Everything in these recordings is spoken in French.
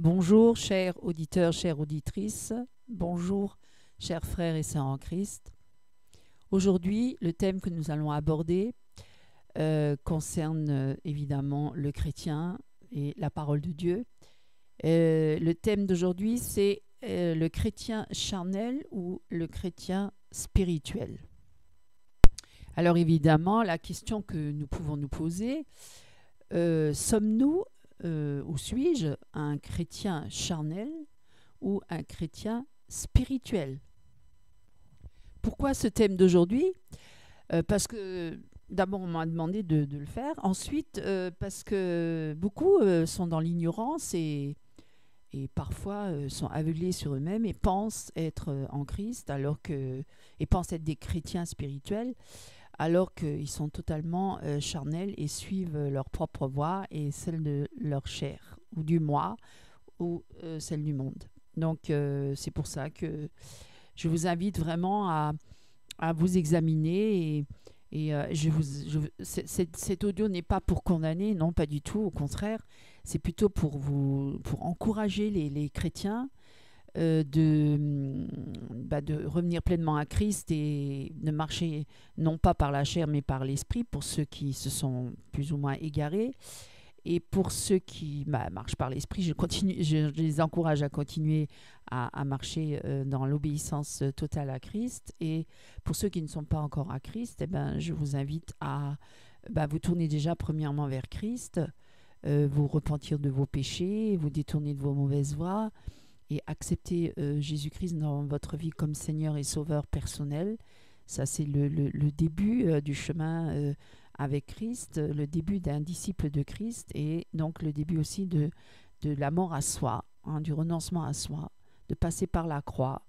Bonjour, chers auditeurs, chères auditrices. Bonjour, chers frères et sœurs en Christ. Aujourd'hui, le thème que nous allons aborder concerne évidemment le chrétien et la parole de Dieu. Le thème d'aujourd'hui, c'est le chrétien charnel ou le chrétien spirituel. Alors évidemment, la question que nous pouvons nous poser, sommes-nous ou suis-je un chrétien charnel ou un chrétien spirituel? Pourquoi ce thème d'aujourd'hui? Parce que d'abord on m'a demandé de le faire, ensuite parce que beaucoup sont dans l'ignorance et parfois sont aveuglés sur eux-mêmes et pensent être en Christ et pensent être des chrétiens spirituels alors qu'ils sont totalement charnels et suivent leur propre voie et celle de leur chair, ou du moi, ou celle du monde. Donc c'est pour ça que je vous invite vraiment à vous examiner cet audio n'est pas pour condamner, non pas du tout, au contraire, c'est plutôt pour encourager les chrétiens de revenir pleinement à Christ et de marcher non pas par la chair mais par l'esprit pour ceux qui se sont plus ou moins égarés. Et pour ceux qui marchent par l'esprit, je les encourage à continuer à marcher dans l'obéissance totale à Christ. Et pour ceux qui ne sont pas encore à Christ, je vous invite à vous tourner déjà premièrement vers Christ, vous repentir de vos péchés, vous détourner de vos mauvaises voies et accepter Jésus-Christ dans votre vie comme Seigneur et Sauveur personnel. Ça, c'est le début du chemin avec Christ, le début d'un disciple de Christ et donc le début aussi de la mort à soi, du renoncement à soi, de passer par la croix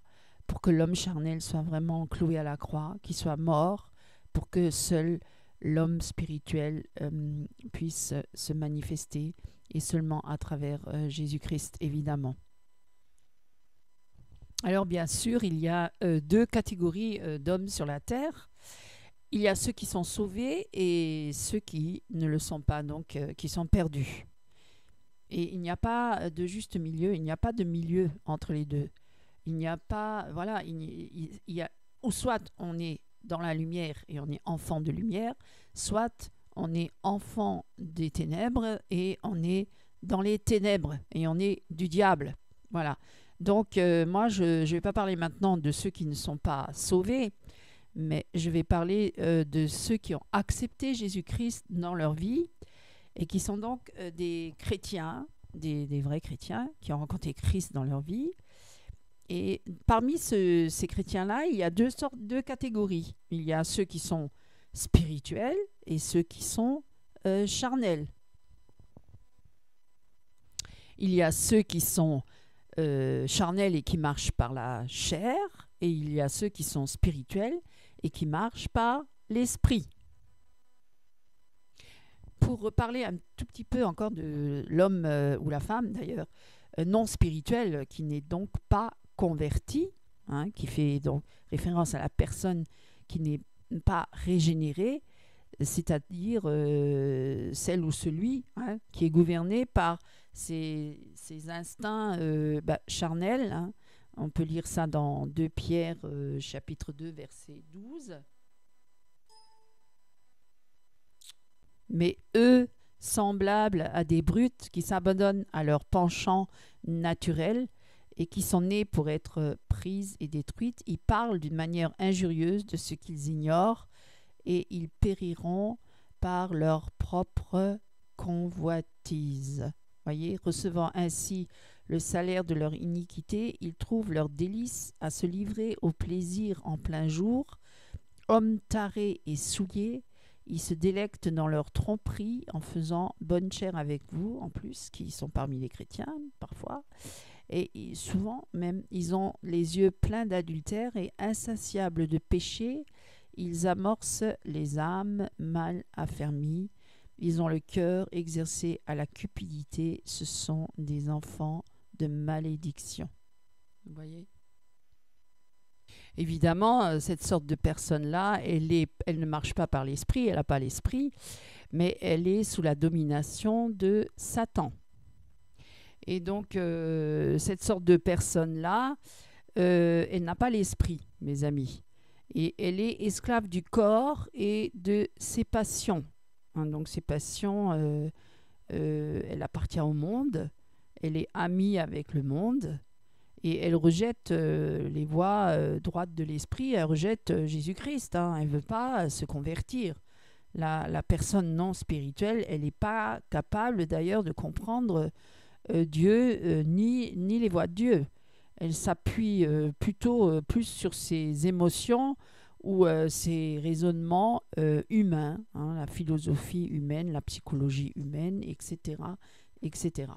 pour que l'homme charnel soit vraiment cloué à la croix, qu'il soit mort pour que seul l'homme spirituel puisse se manifester et seulement à travers Jésus-Christ évidemment. Alors bien sûr, il y a deux catégories d'hommes sur la terre. Il y a ceux qui sont sauvés et ceux qui ne le sont pas, donc qui sont perdus. Et il n'y a pas de juste milieu, il n'y a pas de milieu entre les deux. Il n'y a pas, voilà, il y a, ou soit on est dans la lumière et on est enfant de lumière, soit on est enfant des ténèbres et on est dans les ténèbres et on est du diable. Voilà. Donc moi, je ne vais pas parler maintenant de ceux qui ne sont pas sauvés, mais je vais parler de ceux qui ont accepté Jésus-Christ dans leur vie et qui sont donc des chrétiens, des vrais chrétiens qui ont rencontré Christ dans leur vie. Et parmi ces chrétiens-là, il y a deux catégories. Il y a ceux qui sont spirituels et ceux qui sont charnels. Il y a ceux qui sont charnels et qui marchent par la chair, et il y a ceux qui sont spirituels et qui marchent par l'esprit. Pour parler un tout petit peu encore de l'homme ou la femme d'ailleurs, non spirituel, qui n'est donc pas converti, qui fait donc référence à la personne qui n'est pas régénérée, c'est-à-dire celle ou celui qui est gouverné par ces instincts charnels. On peut lire ça dans 2 Pierre chapitre 2 verset 12. Mais eux, semblables à des brutes qui s'abandonnent à leur penchant naturel et qui sont nés pour être prises et détruites, ils parlent d'une manière injurieuse de ce qu'ils ignorent et ils périront par leur propre convoitise. Voyez, recevant ainsi le salaire de leur iniquité, ils trouvent leur délice à se livrer au plaisir en plein jour. Hommes tarés et souillés, ils se délectent dans leur tromperie en faisant bonne chère avec vous, en plus, qui sont parmi les chrétiens, parfois. Et souvent, même, ils ont les yeux pleins d'adultère et insatiables de péché. Ils amorcent les âmes mal affermies. Ils ont le cœur exercé à la cupidité. Ce sont des enfants de malédiction. Vous voyez ? Évidemment, cette sorte de personne-là, elle ne marche pas par l'esprit, elle n'a pas l'esprit, mais elle est sous la domination de Satan. Et donc, cette sorte de personne-là, elle n'a pas l'esprit, mes amis. Et elle est esclave du corps et de ses passions. Hein, donc, ses passions, elle appartient au monde, elle est amie avec le monde et elle rejette les voies droites de l'esprit, elle rejette Jésus-Christ. Hein, elle ne veut pas se convertir. La personne non spirituelle, elle n'est pas capable d'ailleurs de comprendre Dieu ni les voies de Dieu. Elle s'appuie plutôt plus sur ses émotions ou ses raisonnements humains, hein, la philosophie humaine, la psychologie humaine, etc., etc.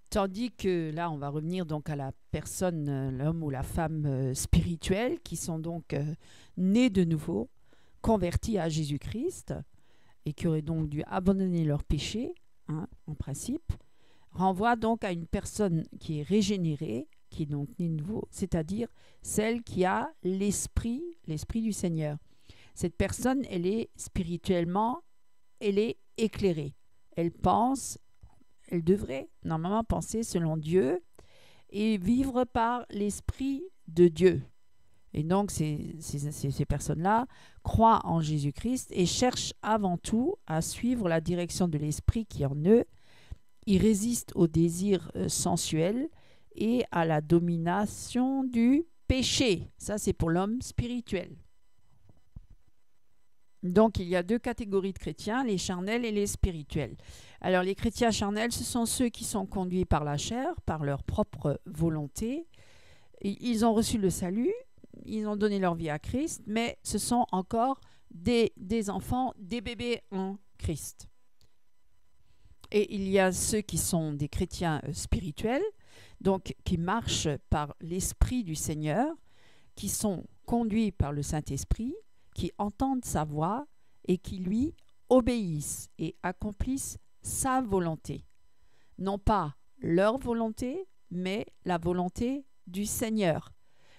Tandis que là, on va revenir donc à la personne, l'homme ou la femme spirituelle, qui sont donc nés de nouveau, convertis à Jésus-Christ, et qui auraient donc dû abandonner leur péché, hein, en principe, renvoie donc à une personne qui est régénérée, qui est donc née de nouveau, c'est-à-dire celle qui a l'esprit du Seigneur. Cette personne, elle est spirituellement, elle est éclairée. Elle pense, elle devrait normalement penser selon Dieu et vivre par l'esprit de Dieu. Et donc, ces personnes-là croient en Jésus-Christ et cherchent avant tout à suivre la direction de l'esprit qui est en eux. Ils résistent aux désirs sensuels et à la domination du péché. Ça, c'est pour l'homme spirituel. Donc, il y a deux catégories de chrétiens, les charnels et les spirituels. Alors, les chrétiens charnels, ce sont ceux qui sont conduits par la chair, par leur propre volonté. Ils ont reçu le salut, ils ont donné leur vie à Christ, mais ce sont encore des enfants, des bébés en Christ. Et il y a ceux qui sont des chrétiens spirituels, donc qui marchent par l'Esprit du Seigneur, qui sont conduits par le Saint-Esprit, qui entendent sa voix et qui lui obéissent et accomplissent sa volonté. Non pas leur volonté, mais la volonté du Seigneur.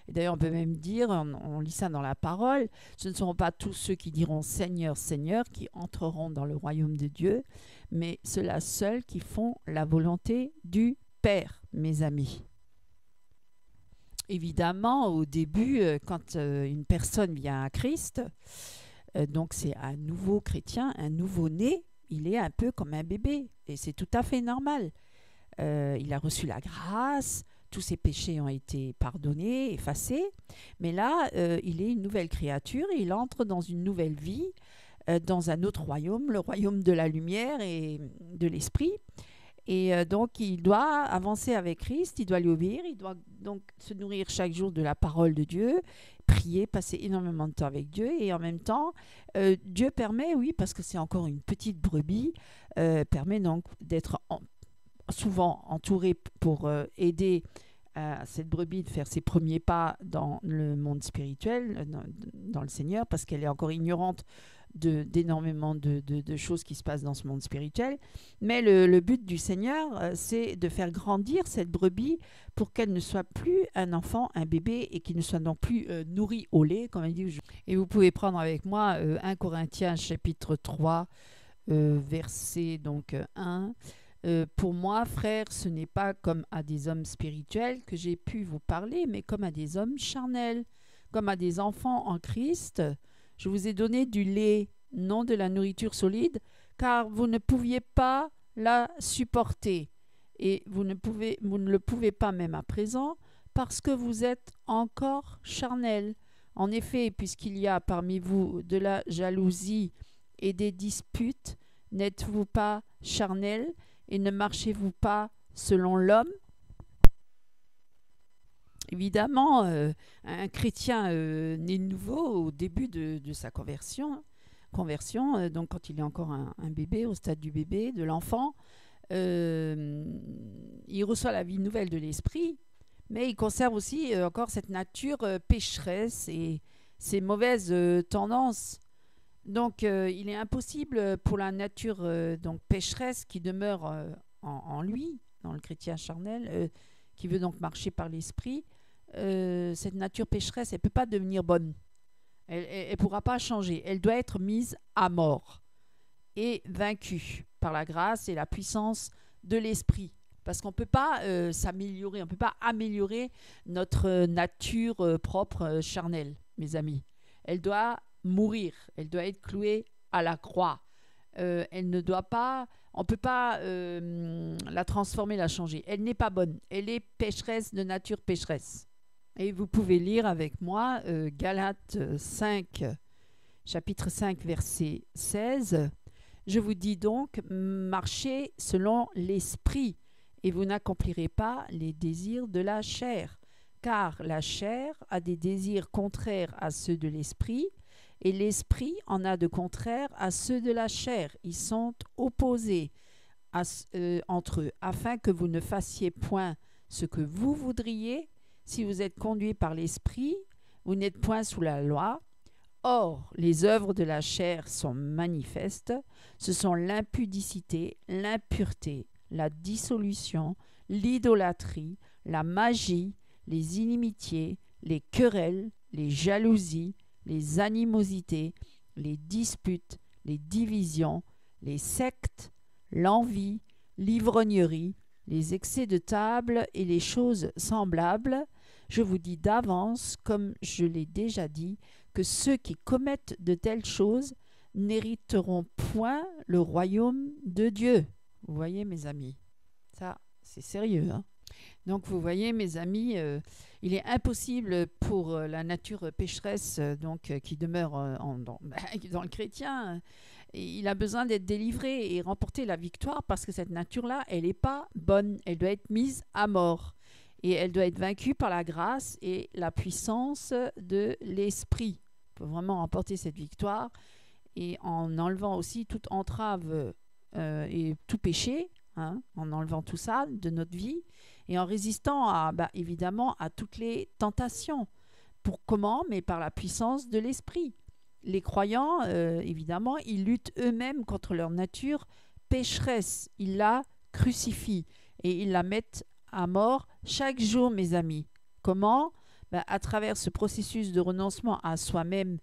Et d'ailleurs, on peut même dire, on lit ça dans la parole, ce ne seront pas tous ceux qui diront Seigneur, Seigneur, qui entreront dans le royaume de Dieu, mais ceux-là seuls qui font la volonté du Père, mes amis. Évidemment, au début, quand une personne vient à Christ, donc c'est un nouveau chrétien, un nouveau-né, il est un peu comme un bébé, et c'est tout à fait normal. Il a reçu la grâce, tous ses péchés ont été pardonnés, effacés, mais là, il est une nouvelle créature, il entre dans une nouvelle vie, dans un autre royaume, le royaume de la lumière et de l'esprit. Et donc, il doit avancer avec Christ, il doit lui obéir, il doit donc se nourrir chaque jour de la parole de Dieu, prier, passer énormément de temps avec Dieu. Et en même temps, Dieu permet, oui, parce que c'est encore une petite brebis, permet donc d'être souvent entouré pour aider cette brebis de faire ses premiers pas dans le monde spirituel, dans le Seigneur, parce qu'elle est encore ignorante d'énormément de choses qui se passent dans ce monde spirituel. Mais le but du Seigneur, c'est de faire grandir cette brebis pour qu'elle ne soit plus un enfant, un bébé, et qu'il ne soit non plus nourri au lait, comme elle dit. Et vous pouvez prendre avec moi 1 Corinthiens chapitre 3, verset donc 1. Pour moi, frères, ce n'est pas comme à des hommes spirituels que j'ai pu vous parler, mais comme à des hommes charnels, comme à des enfants en Christ. Je vous ai donné du lait, non de la nourriture solide, car vous ne pouviez pas la supporter. Et vous ne le pouvez pas même à présent, parce que vous êtes encore charnels. En effet, puisqu'il y a parmi vous de la jalousie et des disputes, n'êtes-vous pas charnels et ne marchez-vous pas selon l'homme? Évidemment, un chrétien né de nouveau au début de sa conversion, donc quand il est encore un bébé, au stade du bébé, de l'enfant, il reçoit la vie nouvelle de l'esprit, mais il conserve aussi encore cette nature pécheresse et ces mauvaises tendances. Donc, il est impossible pour la nature donc pécheresse qui demeure en lui, dans le chrétien charnel, qui veut donc marcher par l'esprit, cette nature pécheresse, elle ne peut pas devenir bonne. Elle ne pourra pas changer. Elle doit être mise à mort et vaincue. par la grâce et la puissance de l'esprit. Parce qu'on ne peut pas s'améliorer, on ne peut pas améliorer notre nature propre charnelle, mes amis. Elle doit mourir, elle doit être clouée à la croix. Elle ne doit pas, on ne peut pas la transformer, la changer. Elle n'est pas bonne, elle est pécheresse de nature pécheresse. Et vous pouvez lire avec moi Galates 5, chapitre 5, verset 16. Je vous dis donc, marchez selon l'esprit, et vous n'accomplirez pas les désirs de la chair. Car la chair a des désirs contraires à ceux de l'esprit, et l'esprit en a de contraires à ceux de la chair. Ils sont opposés entre eux, afin que vous ne fassiez point ce que vous voudriez. Si vous êtes conduits par l'esprit, vous n'êtes point sous la loi. Or, les œuvres de la chair sont manifestes. Ce sont l'impudicité, l'impureté, la dissolution, l'idolâtrie, la magie, les inimitiés, les querelles, les jalousies, les animosités, les disputes, les divisions, les sectes, l'envie, l'ivrognerie, les excès de table et les choses semblables. Je vous dis d'avance, comme je l'ai déjà dit, que ceux qui commettent de telles choses n'hériteront point le royaume de Dieu. Vous voyez, mes amis, ça, c'est sérieux, hein? Donc, vous voyez, mes amis, il est impossible pour la nature pécheresse qui demeure dans le chrétien. Il a besoin d'être délivré et remporter la victoire parce que cette nature-là, elle n'est pas bonne. Elle doit être mise à mort. Et elle doit être vaincue par la grâce et la puissance de l'esprit. Il faut vraiment remporter cette victoire. Et en enlevant aussi toute entrave et tout péché, hein, en enlevant tout ça de notre vie et en résistant évidemment à toutes les tentations. Comment? Mais par la puissance de l'esprit. Les croyants, évidemment, ils luttent eux-mêmes contre leur nature pécheresse. Ils la crucifient et ils la mettent à mort chaque jour, mes amis. Comment? À travers ce processus de renoncement à soi-même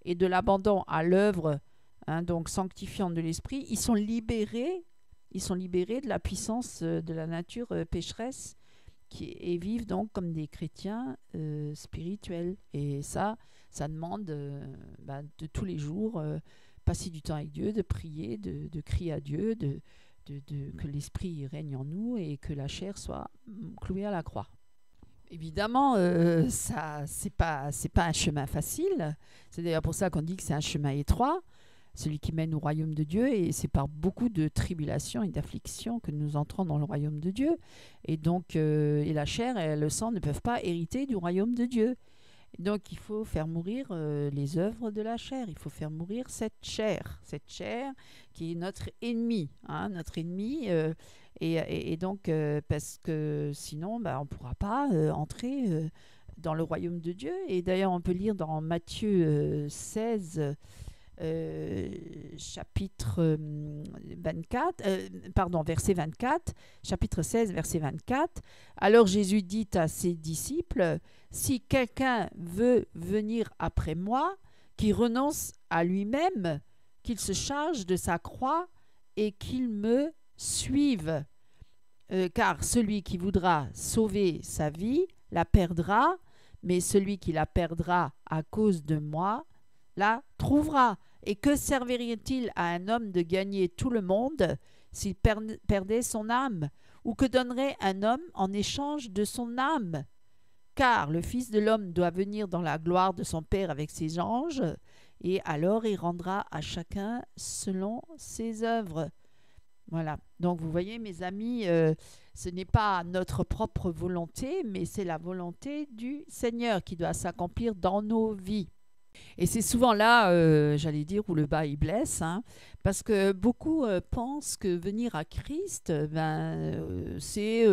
et de l'abandon à l'œuvre, hein, donc sanctifiante de l'esprit, ils sont libérés de la puissance de la nature pécheresse et vivent donc comme des chrétiens spirituels. Et ça demande de tous les jours passer du temps avec Dieu, de prier, de crier à Dieu, que l'esprit règne en nous et que la chair soit clouée à la croix. Évidemment, ça c'est pas un chemin facile. C'est d'ailleurs pour ça qu'on dit que c'est un chemin étroit, celui qui mène au royaume de Dieu, et c'est par beaucoup de tribulations et d'afflictions que nous entrons dans le royaume de Dieu. Et donc, et la chair et le sang ne peuvent pas hériter du royaume de Dieu. Donc, il faut faire mourir les œuvres de la chair. Il faut faire mourir cette chair qui est notre ennemi, hein, notre ennemi. Et donc, parce que sinon, on ne pourra pas entrer dans le royaume de Dieu. Et d'ailleurs, on peut lire dans Matthieu 16, chapitre 24, verset 24, chapitre 16, verset 24. Alors Jésus dit à ses disciples, « Si quelqu'un veut venir après moi, qu'il renonce à lui-même, qu'il se charge de sa croix et qu'il me suive. Car celui qui voudra sauver sa vie la perdra, mais celui qui la perdra à cause de moi la trouvera. Et que servirait-il à un homme de gagner tout le monde s'il perdait son âme? Ou que donnerait un homme en échange de son âme? Car le Fils de l'homme doit venir dans la gloire de son Père avec ses anges, et alors il rendra à chacun selon ses œuvres. » Voilà. Donc vous voyez, mes amis, ce n'est pas notre propre volonté, mais c'est la volonté du Seigneur qui doit s'accomplir dans nos vies. Et c'est souvent là, j'allais dire, où le bas il blesse, hein, parce que beaucoup pensent que venir à Christ, c'est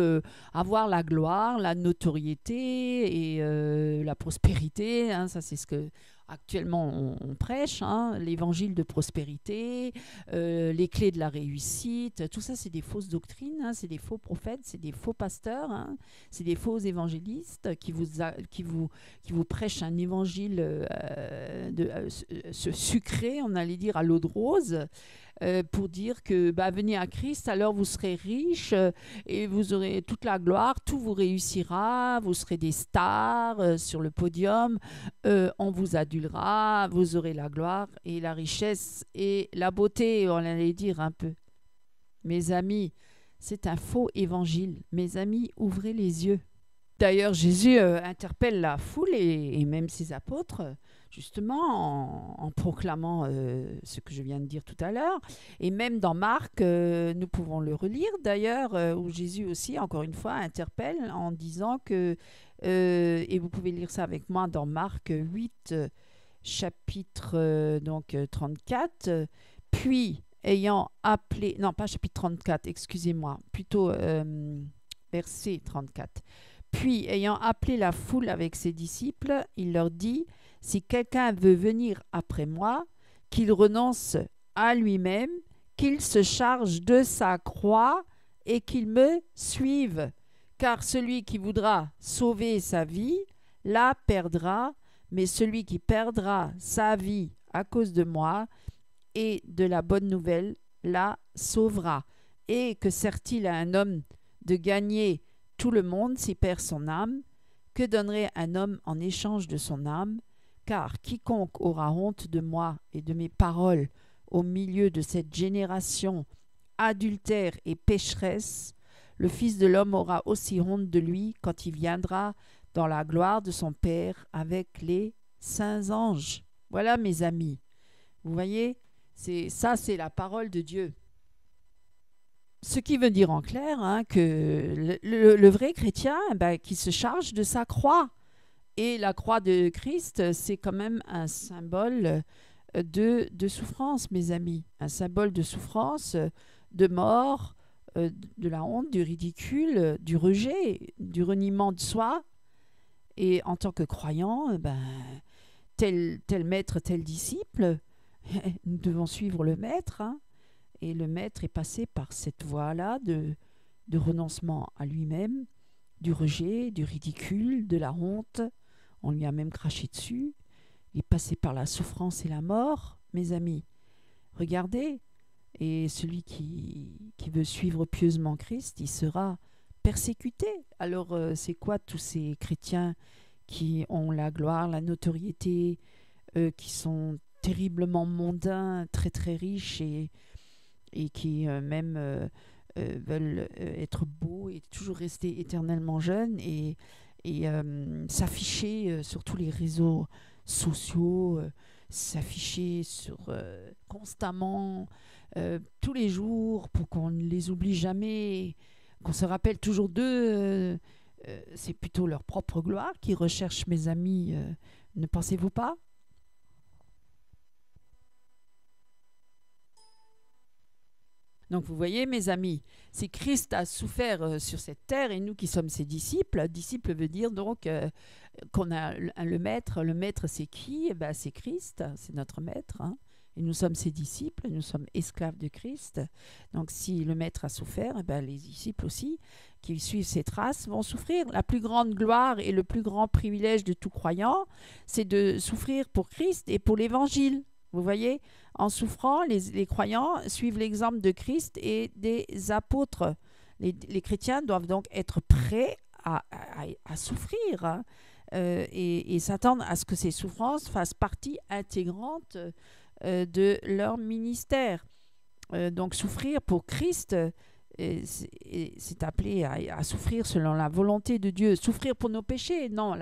avoir la gloire, la notoriété et la prospérité. Hein, ça, c'est ce que actuellement on prêche, hein, l'évangile de prospérité, les clés de la réussite. Tout ça, c'est des fausses doctrines, hein, c'est des faux prophètes, c'est des faux pasteurs, hein, c'est des faux évangélistes qui vous prêchent un évangile sucré, on allait dire à l'eau de rose, pour dire que venez à Christ, alors vous serez riches et vous aurez toute la gloire, tout vous réussira, vous serez des stars sur le podium, on vous adulera, vous aurez la gloire et la richesse et la beauté, on allait dire un peu. Mes amis, c'est un faux évangile. Mes amis, ouvrez les yeux. D'ailleurs, Jésus interpelle la foule et même ses apôtres, justement, en proclamant ce que je viens de dire tout à l'heure. Et même dans Marc, nous pouvons le relire d'ailleurs, où Jésus aussi, encore une fois, interpelle en disant que, et vous pouvez lire ça avec moi dans Marc 8, chapitre 34, puis ayant appelé, non pas chapitre 34, excusez-moi, plutôt verset 34. Puis, ayant appelé la foule avec ses disciples, il leur dit, « Si quelqu'un veut venir après moi, qu'il renonce à lui-même, qu'il se charge de sa croix et qu'il me suive. Car celui qui voudra sauver sa vie la perdra, mais celui qui perdra sa vie à cause de moi et de la bonne nouvelle la sauvera. Et que sert-il à un homme de gagner tout le monde s'il perd son âme? Que donnerait un homme en échange de son âme? Car quiconque aura honte de moi et de mes paroles au milieu de cette génération adultère et pécheresse, le Fils de l'homme aura aussi honte de lui quand il viendra dans la gloire de son Père avec les saints anges. Voilà, mes amis. Vous voyez, c'est la parole de Dieu. Ce qui veut dire en clair que le vrai chrétien, qui se charge de sa croix. Et la croix de Christ, c'est quand même un symbole de souffrance, mes amis. Un symbole de souffrance, de mort, de la honte, du ridicule, du rejet, du reniement de soi. Et en tant que croyant, tel maître, tel disciple, nous devons suivre le maître, et le maître est passé par cette voie-là de renoncement à lui-même, du rejet, du ridicule, de la honte. On lui a même craché dessus. Il est passé par la souffrance et la mort, mes amis. Regardez, et celui qui veut suivre pieusement Christ, il sera persécuté. Alors, c'est quoi tous ces chrétiens qui ont la gloire, la notoriété, qui sont terriblement mondains, très très riches et qui même veulent être beaux et toujours rester éternellement jeunes et s'afficher sur tous les réseaux sociaux, s'afficher constamment, tous les jours, pour qu'on ne les oublie jamais, qu'on se rappelle toujours d'eux. C'est plutôt leur propre gloire qu'ils recherchent, mes amis, ne pensez-vous pas? Donc vous voyez, mes amis, si Christ a souffert sur cette terre et nous qui sommes ses disciples, disciple veut dire donc qu'on a le maître. Le maître, c'est qui? C'est Christ, c'est notre maître. Et nous sommes ses disciples, nous sommes esclaves de Christ. Donc si le maître a souffert, les disciples aussi, qui suivent ses traces, vont souffrir. La plus grande gloire et le plus grand privilège de tout croyant, c'est de souffrir pour Christ et pour l'Évangile. Vous voyez, en souffrant, les croyants suivent l'exemple de Christ et des apôtres. Les chrétiens doivent donc être prêts à souffrir et s'attendre à ce que ces souffrances fassent partie intégrante de leur ministère. Donc souffrir pour Christ, c'est appelé à souffrir selon la volonté de Dieu. Souffrir pour nos péchés, non,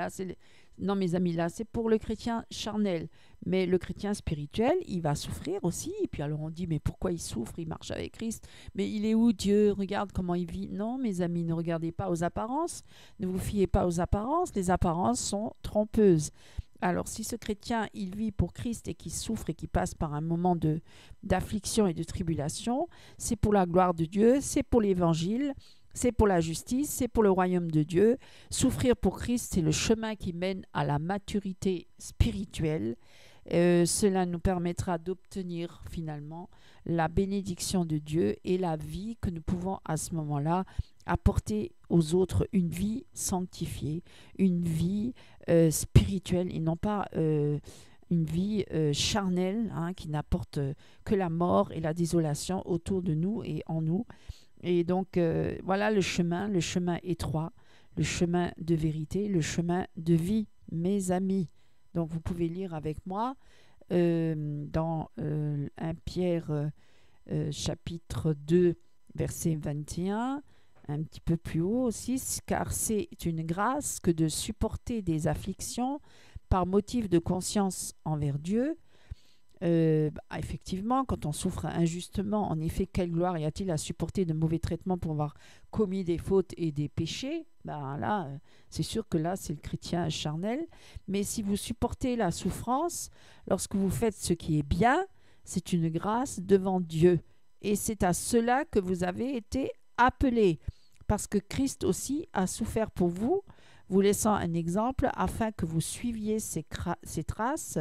non, mes amis, là, c'est pour le chrétien charnel. Mais le chrétien spirituel, il va souffrir aussi. Et puis alors on dit, mais pourquoi il souffre? Il marche avec Christ. Mais il est où Dieu? Regarde comment il vit. Non, mes amis, ne regardez pas aux apparences. Ne vous fiez pas aux apparences. Les apparences sont trompeuses. Alors si ce chrétien, il vit pour Christ et qu'il souffre et qu'il passe par un moment d'affliction et de tribulation, c'est pour la gloire de Dieu, c'est pour l'évangile, c'est pour la justice, c'est pour le royaume de Dieu. Souffrir pour Christ, c'est le chemin qui mène à la maturité spirituelle. Cela nous permettra d'obtenir finalement la bénédiction de Dieu et la vie que nous pouvons à ce moment-là apporter aux autres, une vie sanctifiée, une vie spirituelle et non pas une vie charnelle, hein, qui n'apporte que la mort et la désolation autour de nous et en nous. Et donc, voilà le chemin étroit, le chemin de vérité, le chemin de vie, mes amis. Donc, vous pouvez lire avec moi dans 1 Pierre chapitre 2, verset 21, un petit peu plus haut aussi, car c'est une grâce que de supporter des afflictions par motif de conscience envers Dieu. Effectivement, quand on souffre injustement, en effet, quelle gloire y a-t-il à supporter de mauvais traitements pour avoir commis des fautes et des péchés? Ben là, c'est sûr que là, c'est le chrétien charnel. Mais si vous supportez la souffrance, lorsque vous faites ce qui est bien, c'est une grâce devant Dieu. Et c'est à cela que vous avez été appelés, parce que Christ aussi a souffert pour vous, vous laissant un exemple afin que vous suiviez ses traces,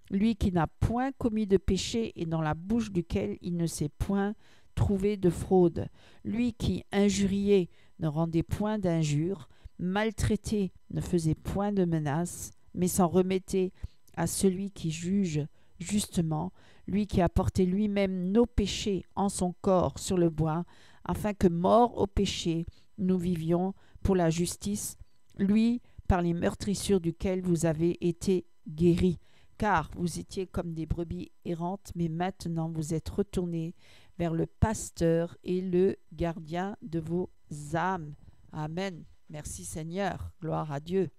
lui qui n'a point commis de péché et dans la bouche duquel il ne s'est point trouvé de fraude, lui qui injuriait ne rendait point d'injures, maltraité ne faisait point de menaces, mais s'en remettait à celui qui juge justement, lui qui a porté lui-même nos péchés en son corps sur le bois, afin que, morts au péché, nous vivions pour la justice, lui par les meurtrissures duquel vous avez été guéris. Car vous étiez comme des brebis errantes, mais maintenant vous êtes retournés vers le pasteur et le gardien de vos âmes. Amen. Merci Seigneur. Gloire à Dieu.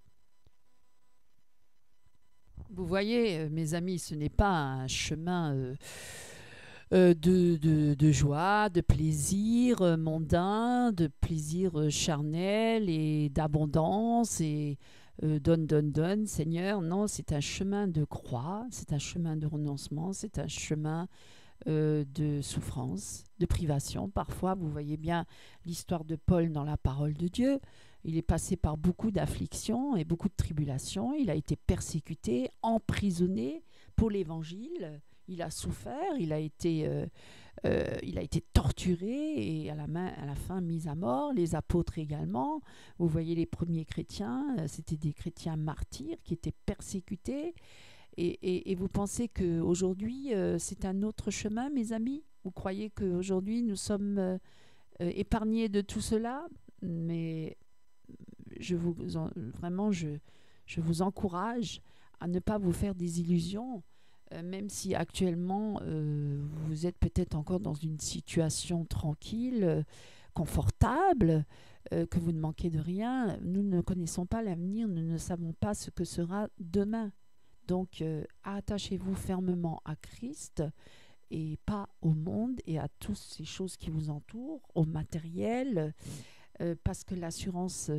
Vous voyez, mes amis, ce n'est pas un chemin de joie, de plaisir mondain, de plaisir charnel et d'abondance et donne, Seigneur. Non, c'est un chemin de croix, c'est un chemin de renoncement, c'est un chemin de souffrance, de privation. Parfois, vous voyez bien l'histoire de Paul dans la parole de Dieu. Il est passé par beaucoup d'afflictions et beaucoup de tribulations. Il a été persécuté, emprisonné pour l'évangile. Il a souffert, il a été torturé et à la fin mis à mort. Les apôtres également. Vous voyez les premiers chrétiens, c'était des chrétiens martyrs qui étaient persécutés. Et vous pensez qu'aujourd'hui, c'est un autre chemin, mes amis? Vous croyez qu'aujourd'hui, nous sommes épargnés de tout cela? Mais vraiment, je vous encourage à ne pas vous faire des illusions, même si actuellement, vous êtes peut-être encore dans une situation tranquille, confortable, que vous ne manquez de rien. Nous ne connaissons pas l'avenir, nous ne savons pas ce que sera demain. Donc, attachez-vous fermement à Christ et pas au monde et à toutes ces choses qui vous entourent, au matériel, parce que l'assurance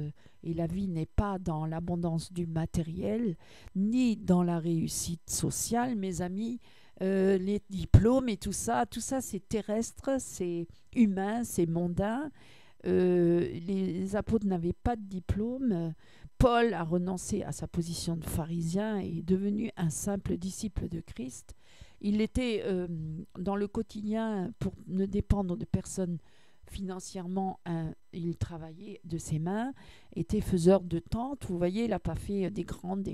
et la vie n'est pas dans l'abondance du matériel, ni dans la réussite sociale, mes amis. Les diplômes et tout ça c'est terrestre, c'est humain, c'est mondain. Les apôtres n'avaient pas de diplôme. Paul a renoncé à sa position de pharisien et est devenu un simple disciple de Christ. Il était dans le quotidien pour ne dépendre de personne financièrement. Il travaillait de ses mains, était faiseur de tentes. Vous voyez, il n'a pas fait des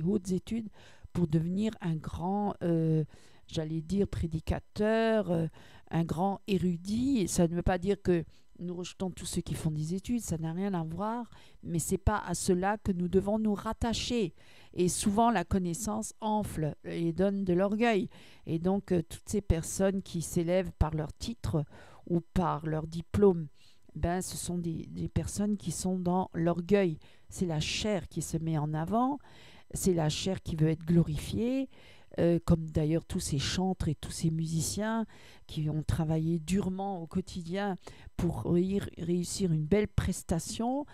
hautes études pour devenir un grand, j'allais dire, prédicateur, un grand érudit. Et ça ne veut pas dire que nous rejetons tous ceux qui font des études, ça n'a rien à voir, mais ce n'est pas à cela que nous devons nous rattacher. Et souvent, la connaissance enfle et donne de l'orgueil. Et donc, toutes ces personnes qui s'élèvent par leur titre ou par leur diplôme, ce sont des personnes qui sont dans l'orgueil. C'est la chair qui se met en avant, c'est la chair qui veut être glorifiée, comme d'ailleurs tous ces chantres et tous ces musiciens qui ont travaillé durement au quotidien pour réussir une belle prestation,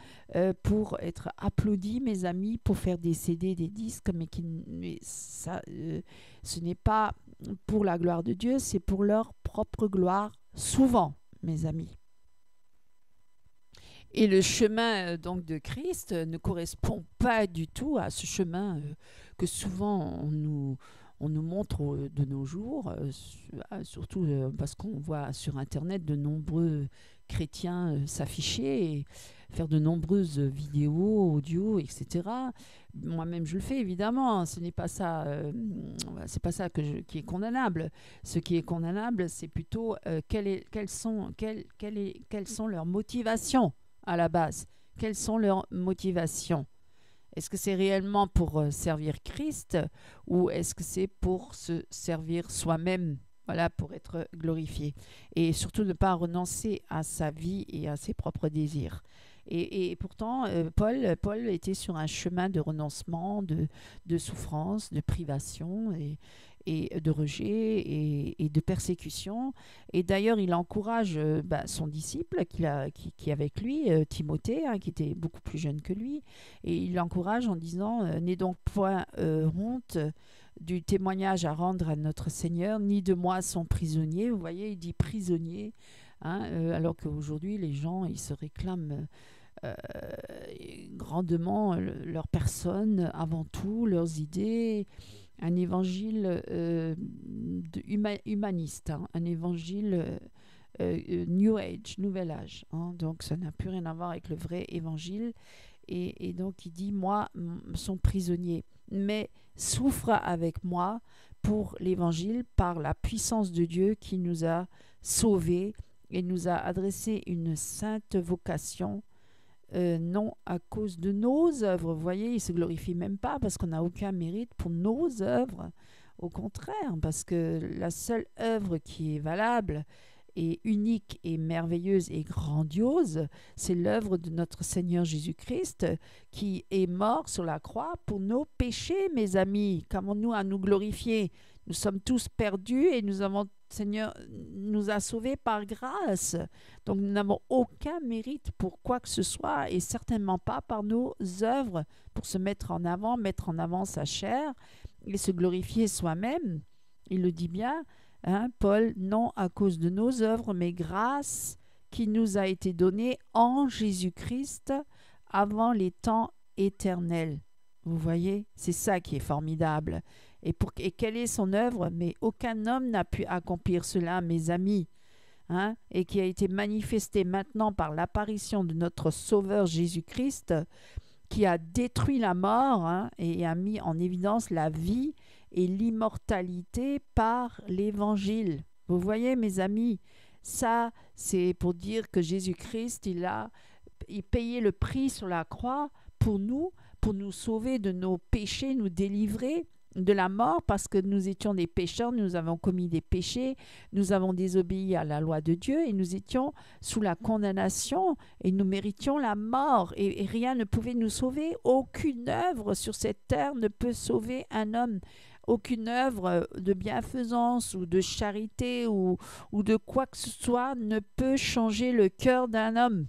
pour être applaudis, mes amis, pour faire des CD, des disques, ce n'est pas pour la gloire de Dieu, c'est pour leur propre gloire, souvent, mes amis. Et le chemin donc de Christ ne correspond pas du tout à ce chemin que souvent on nous montre de nos jours, surtout parce qu'on voit sur Internet de nombreux chrétiens s'afficher et faire de nombreuses vidéos, audio, etc. Moi-même, je le fais évidemment. Ce n'est pas ça, c'est pas ça qui est condamnable. Ce qui est condamnable, c'est plutôt quelles sont leurs motivations à la base. Quelles sont leurs motivations? Est-ce que c'est réellement pour servir Christ ou est-ce que c'est pour se servir soi-même, voilà, pour être glorifié? Et surtout ne pas renoncer à sa vie et à ses propres désirs. Et pourtant, Paul était sur un chemin de renoncement, de souffrance, de privation et de rejet et de persécution. Et d'ailleurs, il encourage son disciple qui est avec lui, Timothée, qui était beaucoup plus jeune que lui, et il l'encourage en disant n'aie donc point honte du témoignage à rendre à notre Seigneur, ni de moi son prisonnier. Vous voyez, il dit prisonnier, alors qu'aujourd'hui, les gens, ils se réclament grandement leur personne, avant tout, leurs idées, un évangile humaniste, un évangile New Age, Nouvel Âge. Donc ça n'a plus rien à voir avec le vrai évangile. Et donc il dit, moi, son prisonnier, mais souffre avec moi pour l'évangile par la puissance de Dieu qui nous a sauvés et nous a adressé une sainte vocation, non à cause de nos œuvres. Vous voyez, il ne se glorifie même pas parce qu'on n'a aucun mérite pour nos œuvres. Au contraire, parce que la seule œuvre qui est valable et unique et merveilleuse et grandiose, c'est l'œuvre de notre Seigneur Jésus-Christ qui est mort sur la croix pour nos péchés, mes amis. Comment à nous glorifier? Nous sommes tous perdus et Seigneur nous a sauvés par grâce. Donc nous n'avons aucun mérite pour quoi que ce soit et certainement pas par nos œuvres pour se mettre en avant sa chair et se glorifier soi-même. Il le dit bien, Paul, non à cause de nos œuvres, mais grâce qui nous a été donnée en Jésus-Christ avant les temps éternels. Vous voyez, c'est ça qui est formidable. Et quelle est son œuvre? Mais aucun homme n'a pu accomplir cela, mes amis, et qui a été manifesté maintenant par l'apparition de notre Sauveur Jésus-Christ, qui a détruit la mort et a mis en évidence la vie et l'immortalité par l'Évangile. Vous voyez, mes amis, ça, c'est pour dire que Jésus-Christ, il payé le prix sur la croix pour nous sauver de nos péchés, nous délivrer de la mort parce que nous étions des pécheurs, nous avons commis des péchés, nous avons désobéi à la loi de Dieu et nous étions sous la condamnation et nous méritions la mort et rien ne pouvait nous sauver. Aucune œuvre sur cette terre ne peut sauver un homme. Aucune œuvre de bienfaisance ou de charité ou de quoi que ce soit ne peut changer le cœur d'un homme.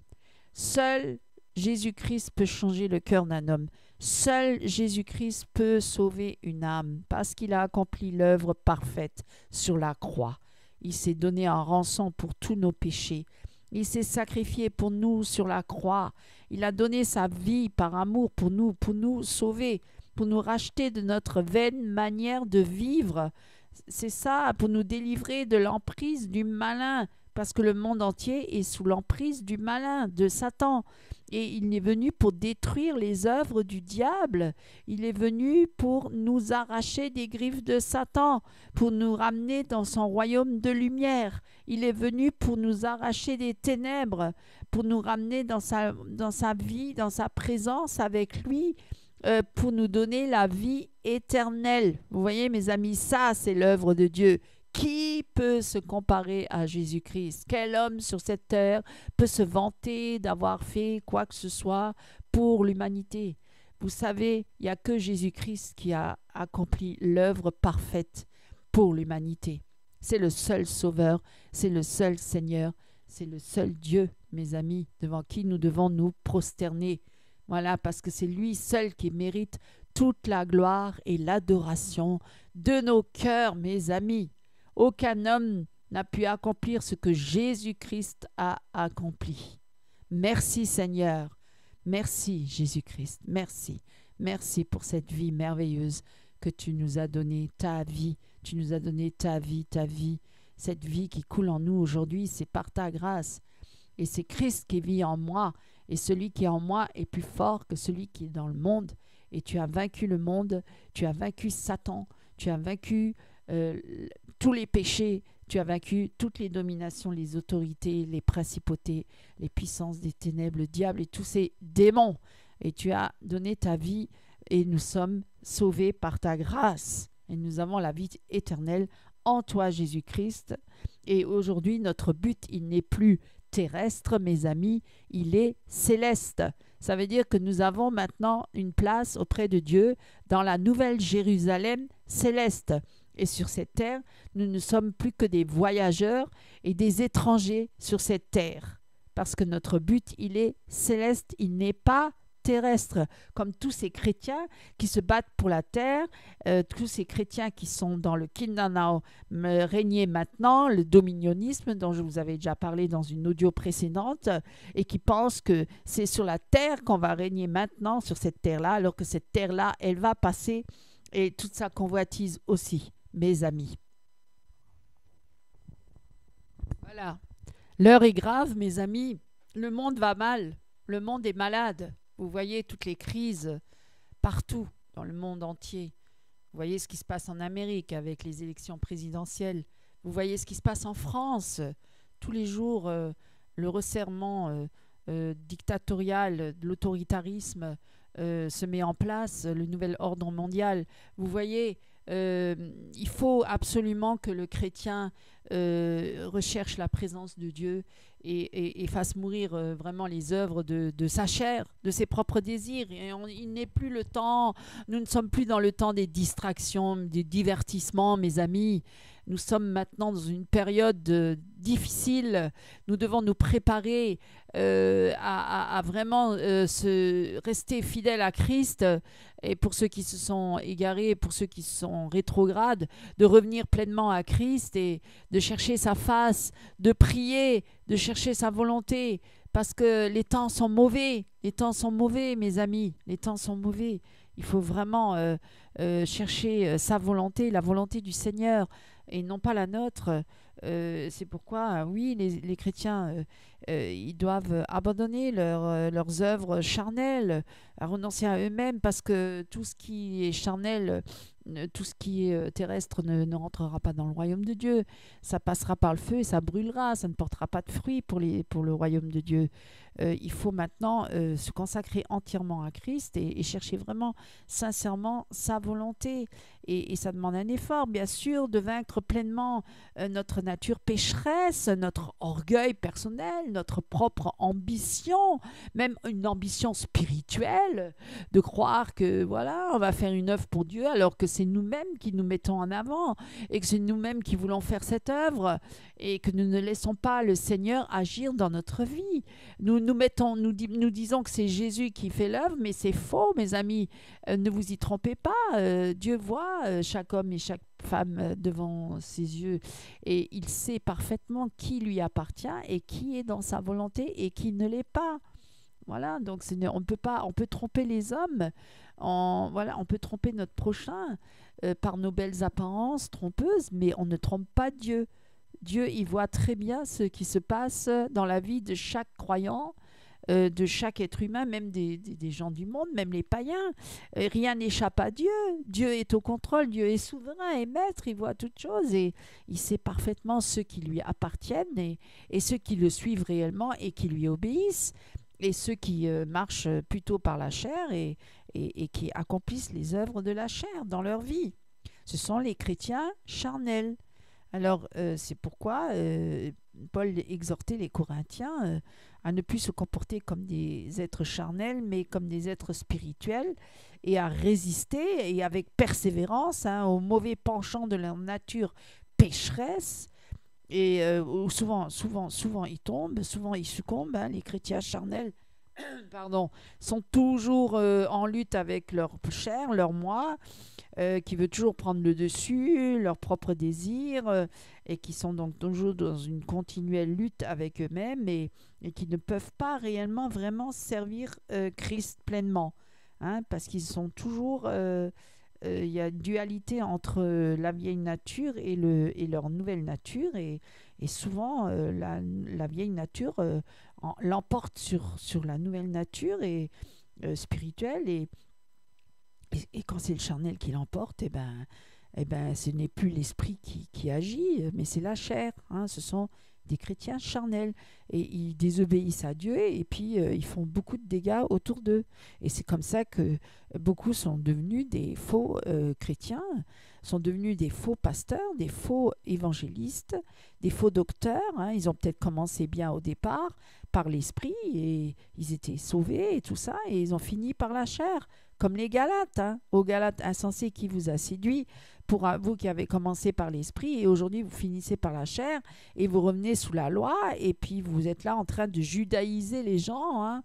Seul Jésus-Christ peut changer le cœur d'un homme. Seul Jésus-Christ peut sauver une âme parce qu'il a accompli l'œuvre parfaite sur la croix. Il s'est donné en rançon pour tous nos péchés. Il s'est sacrifié pour nous sur la croix. Il a donné sa vie par amour pour nous sauver, pour nous racheter de notre vaine manière de vivre. C'est ça, pour nous délivrer de l'emprise du malin, parce que le monde entier est sous l'emprise du malin, de Satan. Et il est venu pour détruire les œuvres du diable. Il est venu pour nous arracher des griffes de Satan, pour nous ramener dans son royaume de lumière. Il est venu pour nous arracher des ténèbres, pour nous ramener dans sa vie, dans sa présence avec lui, pour nous donner la vie éternelle. Vous voyez, mes amis, ça, c'est l'œuvre de Dieu. Qui peut se comparer à Jésus-Christ? Quel homme sur cette terre peut se vanter d'avoir fait quoi que ce soit pour l'humanité? Vous savez, il n'y a que Jésus-Christ qui a accompli l'œuvre parfaite pour l'humanité. C'est le seul Sauveur, c'est le seul Seigneur, c'est le seul Dieu, mes amis, devant qui nous devons nous prosterner. Voilà, parce que c'est lui seul qui mérite toute la gloire et l'adoration de nos cœurs, mes amis. Aucun homme n'a pu accomplir ce que Jésus-Christ a accompli. Merci Seigneur, merci Jésus-Christ, merci. Merci pour cette vie merveilleuse que tu nous as donnée, ta vie. Tu nous as donné ta vie. Cette vie qui coule en nous aujourd'hui, c'est par ta grâce. Et c'est Christ qui vit en moi. Et celui qui est en moi est plus fort que celui qui est dans le monde. Et tu as vaincu le monde, tu as vaincu Satan, tu as vaincu euh, tous les péchés, tu as vaincu toutes les dominations, les autorités, les principautés, les puissances des ténèbres, le diable et tous ces démons. Et tu as donné ta vie et nous sommes sauvés par ta grâce. Et nous avons la vie éternelle en toi, Jésus-Christ. Et aujourd'hui, notre but, il n'est plus terrestre, mes amis, il est céleste. Ça veut dire que nous avons maintenant une place auprès de Dieu dans la nouvelle Jérusalem céleste. Et sur cette terre, nous ne sommes plus que des voyageurs et des étrangers sur cette terre. Parce que notre but, il est céleste, il n'est pas terrestre. Comme tous ces chrétiens qui se battent pour la terre, tous ces chrétiens qui sont dans le Kingdom régner maintenant, le dominionnisme dont je vous avais déjà parlé dans une audio précédente, et qui pensent que c'est sur la terre qu'on va régner maintenant, sur cette terre-là, alors que cette terre-là, elle va passer, et toute sa convoitise aussi, mes amis. Voilà. L'heure est grave, mes amis. Le monde va mal. Le monde est malade. Vous voyez toutes les crises partout dans le monde entier. Vous voyez ce qui se passe en Amérique avec les élections présidentielles. Vous voyez ce qui se passe en France. Tous les jours, le resserrement dictatorial, de l'autoritarisme se met en place, le nouvel ordre mondial. Vous voyez, il faut absolument que le chrétien recherche la présence de Dieu et fasse mourir vraiment les œuvres de sa chair, de ses propres désirs. Et il n'est plus le temps, nous ne sommes plus dans le temps des distractions, des divertissements, mes amis. Nous sommes maintenant dans une période difficile. Nous devons nous préparer à vraiment rester fidèles à Christ. Et pour ceux qui se sont égarés, pour ceux qui sont rétrogrades, de revenir pleinement à Christ et de chercher sa face, de prier, de chercher sa volonté. Parce que les temps sont mauvais. Les temps sont mauvais, mes amis. Les temps sont mauvais. Il faut vraiment chercher sa volonté, la volonté du Seigneur, et non pas la nôtre. C'est pourquoi, oui, les chrétiens, ils doivent abandonner leurs œuvres charnelles, à renoncer à eux-mêmes, parce que tout ce qui est charnel, tout ce qui est terrestre ne rentrera pas dans le royaume de Dieu. Ça passera par le feu et ça brûlera, ça ne portera pas de fruits pour le royaume de Dieu. Il faut maintenant se consacrer entièrement à Christ et chercher vraiment sincèrement sa volonté. Et ça demande un effort, bien sûr, de vaincre pleinement notre nature pécheresse, notre orgueil personnel, notre propre ambition, même une ambition spirituelle, de croire que voilà, on va faire une œuvre pour Dieu alors que c'est nous-mêmes qui nous mettons en avant et que c'est nous-mêmes qui voulons faire cette œuvre et que nous ne laissons pas le Seigneur agir dans notre vie. Nous disons que c'est Jésus qui fait l'œuvre, mais c'est faux, mes amis. Ne vous y trompez pas. Dieu voit chaque homme et chaque femme devant ses yeux et il sait parfaitement qui lui appartient et qui est dans sa volonté et qui ne l'est pas. Voilà, donc on peut tromper les hommes, on peut tromper notre prochain par nos belles apparences trompeuses, mais on ne trompe pas Dieu. Dieu, il voit très bien ce qui se passe dans la vie de chaque croyant, de chaque être humain, même des gens du monde, même les païens. Rien n'échappe à Dieu. Dieu est au contrôle, Dieu est souverain et maître, il voit toutes choses et il sait parfaitement ceux qui lui appartiennent et ceux qui le suivent réellement et qui lui obéissent. Et ceux qui marchent plutôt par la chair et qui accomplissent les œuvres de la chair dans leur vie. Ce sont les chrétiens charnels. Alors, c'est pourquoi Paul exhortait les Corinthiens à ne plus se comporter comme des êtres charnels, mais comme des êtres spirituels, et à résister, et avec persévérance, aux mauvais penchants de leur nature pécheresse, et souvent ils tombent, souvent ils succombent. Les chrétiens charnels sont toujours en lutte avec leur chair, leur moi, qui veut toujours prendre le dessus, leurs propres désirs, et qui sont donc toujours dans une continuelle lutte avec eux-mêmes et qui ne peuvent pas réellement vraiment servir Christ pleinement, parce qu'ils sont toujours il y a une dualité entre la vieille nature et leur nouvelle nature. Et souvent, la vieille nature l'emporte sur la nouvelle nature spirituelle. Et quand c'est le charnel qui l'emporte, ce n'est plus l'esprit qui agit, mais c'est la chair. Hein. Ce sont des chrétiens charnels. Et ils désobéissent à Dieu et puis ils font beaucoup de dégâts autour d'eux. Et c'est comme ça que beaucoup sont devenus des faux chrétiens, sont devenus des faux pasteurs, des faux évangélistes, des faux docteurs. Hein. Ils ont peut-être commencé bien au départ par l'esprit et ils étaient sauvés et tout ça, et ils ont fini par la chair. Comme les Galates, hein, aux Galates insensés qui vous a séduit, pour vous qui avez commencé par l'esprit et aujourd'hui vous finissez par la chair et vous revenez sous la loi et puis vous êtes là en train de judaïser les gens. Hein.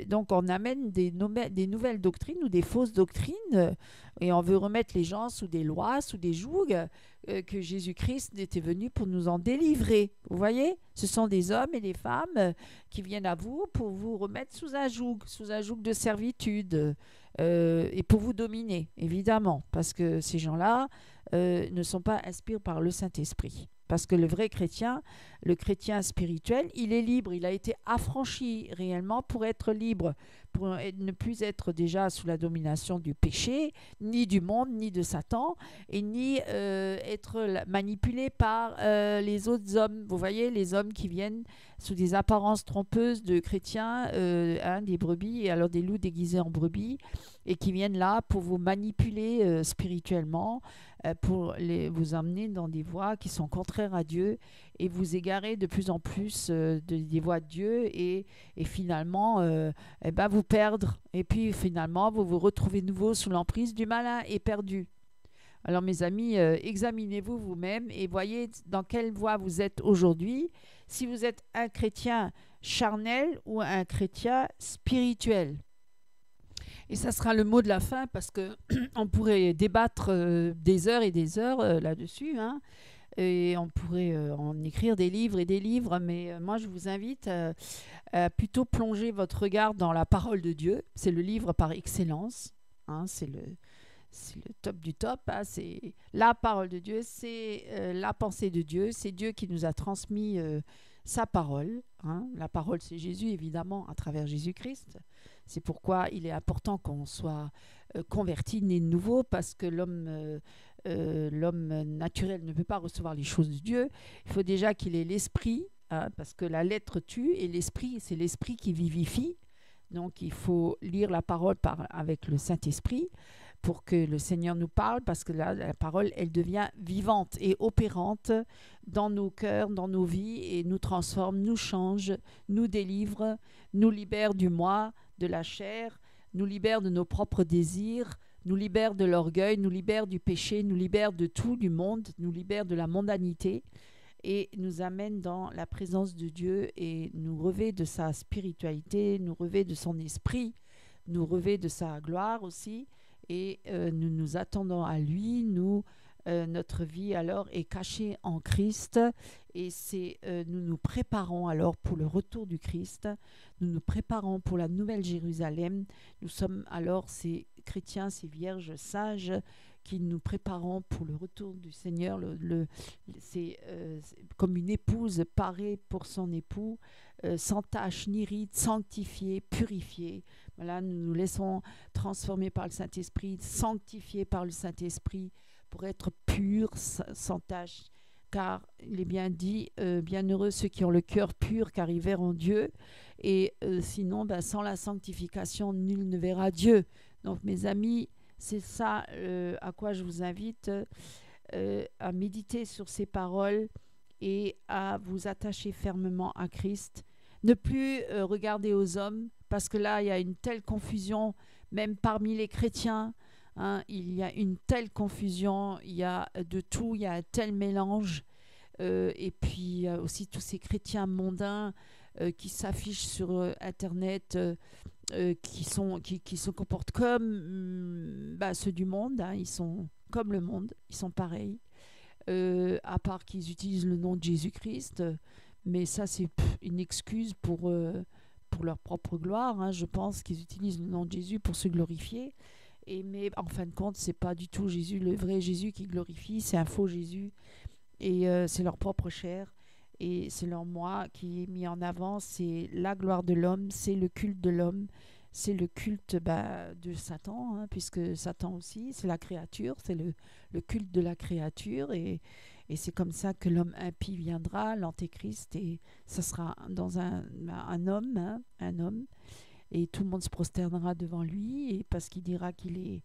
Donc on amène des nouvelles doctrines ou des fausses doctrines et on veut remettre les gens sous des lois, sous des jougs que Jésus-Christ était venu pour nous en délivrer. Vous voyez, ce sont des hommes et des femmes qui viennent à vous pour vous remettre sous un joug de servitude et pour vous dominer, évidemment, parce que ces gens-là ne sont pas inspirés par le Saint-Esprit. Parce que le vrai chrétien, le chrétien spirituel, il est libre, il a été affranchi réellement pour être libre, pour ne plus être déjà sous la domination du péché, ni du monde, ni de Satan, et ni être manipulé par les autres hommes. Vous voyez, les hommes qui viennent sous des apparences trompeuses de chrétiens, des brebis, et alors des loups déguisés en brebis, et qui viennent là pour vous manipuler spirituellement, pour vous emmener dans des voies qui sont contraires à Dieu et vous égarer de plus en plus des voies de Dieu et finalement vous perdre. Et puis finalement, vous vous retrouvez nouveau sous l'emprise du malin et perdu. Alors mes amis, examinez-vous vous-même et voyez dans quelle voie vous êtes aujourd'hui, si vous êtes un chrétien charnel ou un chrétien spirituel. Et ça sera le mot de la fin parce qu'on pourrait débattre des heures et des heures là-dessus. Hein, et on pourrait en écrire des livres et des livres. Mais moi, je vous invite à plutôt plonger votre regard dans la parole de Dieu. C'est le livre par excellence. Hein, c'est le top du top. Hein, c'est la parole de Dieu. C'est la pensée de Dieu. C'est Dieu qui nous a transmis sa parole. Hein. La parole, c'est Jésus, évidemment, à travers Jésus-Christ. C'est pourquoi il est important qu'on soit converti, né de nouveau, parce que l'homme naturel ne peut pas recevoir les choses de Dieu. Il faut déjà qu'il ait l'esprit, hein, parce que la lettre tue, et l'esprit, c'est l'esprit qui vivifie. Donc il faut lire la parole avec le Saint-Esprit pour que le Seigneur nous parle, parce que là, la parole, elle devient vivante et opérante dans nos cœurs, dans nos vies, et nous transforme, nous change, nous délivre, nous libère du moi, de la chair, nous libère de nos propres désirs, nous libère de l'orgueil, nous libère du péché, nous libère de tout, du monde, nous libère de la mondanité et nous amène dans la présence de Dieu et nous revêt de sa spiritualité, nous revêt de son esprit, nous revêt de sa gloire aussi et nous nous attendons à lui, notre vie alors est cachée en Christ et nous nous préparons alors pour le retour du Christ, nous nous préparons pour la nouvelle Jérusalem, nous sommes alors ces chrétiens, ces vierges sages qui nous préparons pour le retour du Seigneur, c'est comme une épouse parée pour son époux, sans tache ni ride, sanctifiée, purifiée. Voilà, nous nous laissons transformer par le Saint-Esprit, sanctifiés par le Saint-Esprit, pour être purs, sans tache, car il est bien dit, bienheureux ceux qui ont le cœur pur, car ils verront Dieu, et sinon, sans la sanctification, nul ne verra Dieu. Donc mes amis, c'est ça à quoi je vous invite, à méditer sur ces paroles et à vous attacher fermement à Christ. Ne plus regarder aux hommes, parce que là, il y a une telle confusion, même parmi les chrétiens. Hein, il y a une telle confusion, il y a de tout, il y a un tel mélange. Et puis, il y a aussi tous ces chrétiens mondains qui s'affichent sur Internet, qui se comportent comme ceux du monde. Hein, ils sont comme le monde, ils sont pareils. À part qu'ils utilisent le nom de Jésus-Christ. Mais ça, c'est une excuse pour leur propre gloire. Hein. Je pense qu'ils utilisent le nom de Jésus pour se glorifier. mais en fin de compte, c'est pas du tout Jésus, le vrai Jésus qui glorifie, c'est un faux Jésus. Et c'est leur propre chair. Et c'est leur moi qui est mis en avant. C'est la gloire de l'homme, c'est le culte de l'homme, c'est le culte de Satan, hein, puisque Satan aussi, c'est la créature, c'est le culte de la créature. Et c'est comme ça que l'homme impie viendra, l'antéchrist, et ça sera dans un homme, hein, un homme. Et tout le monde se prosternera devant lui, et parce qu'il dira qu'il est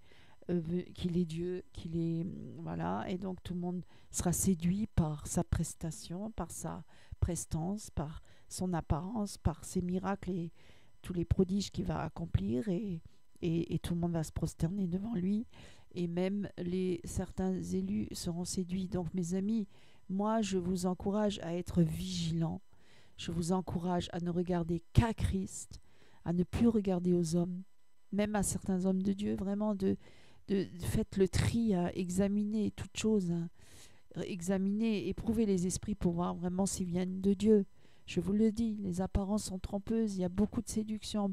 Dieu, qu'il est voilà, et donc tout le monde sera séduit par sa prestation, par sa prestance, par son apparence, par ses miracles et tous les prodiges qu'il va accomplir, et tout le monde va se prosterner devant lui, et même certains élus seront séduits. Donc mes amis, moi je vous encourage à être vigilants, je vous encourage à ne regarder qu'à Christ, à ne plus regarder aux hommes, même à certains hommes de Dieu, vraiment faites le tri, examinez toutes choses, hein. Examinez, éprouvez les esprits pour voir vraiment s'ils viennent de Dieu. Je vous le dis, les apparences sont trompeuses, il y a beaucoup de séduction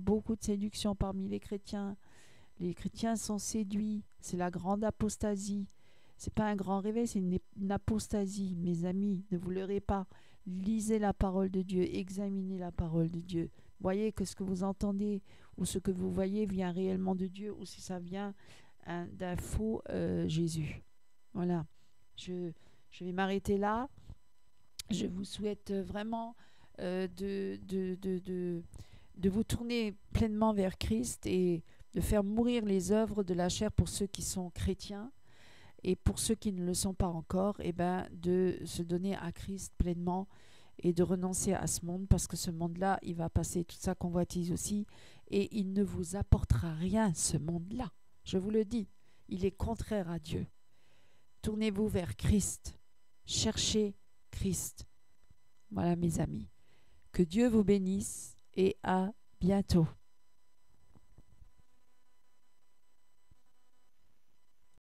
parmi les chrétiens. Les chrétiens sont séduits, c'est la grande apostasie. C'est pas un grand réveil, c'est une apostasie. Mes amis, ne vous leurrez pas. Lisez la parole de Dieu, examinez la parole de Dieu. Voyez que ce que vous entendez ou ce que vous voyez vient réellement de Dieu ou si ça vient d'un faux Jésus. Voilà. Je vais m'arrêter là. Je vous souhaite vraiment de vous tourner pleinement vers Christ et de faire mourir les œuvres de la chair pour ceux qui sont chrétiens. Et pour ceux qui ne le sont pas encore, de se donner à Christ pleinement et de renoncer à ce monde, parce que ce monde-là, il va passer toute sa convoitise aussi, et il ne vous apportera rien, ce monde-là. Je vous le dis, il est contraire à Dieu. Tournez-vous vers Christ. Cherchez Christ. Voilà mes amis. Que Dieu vous bénisse et à bientôt.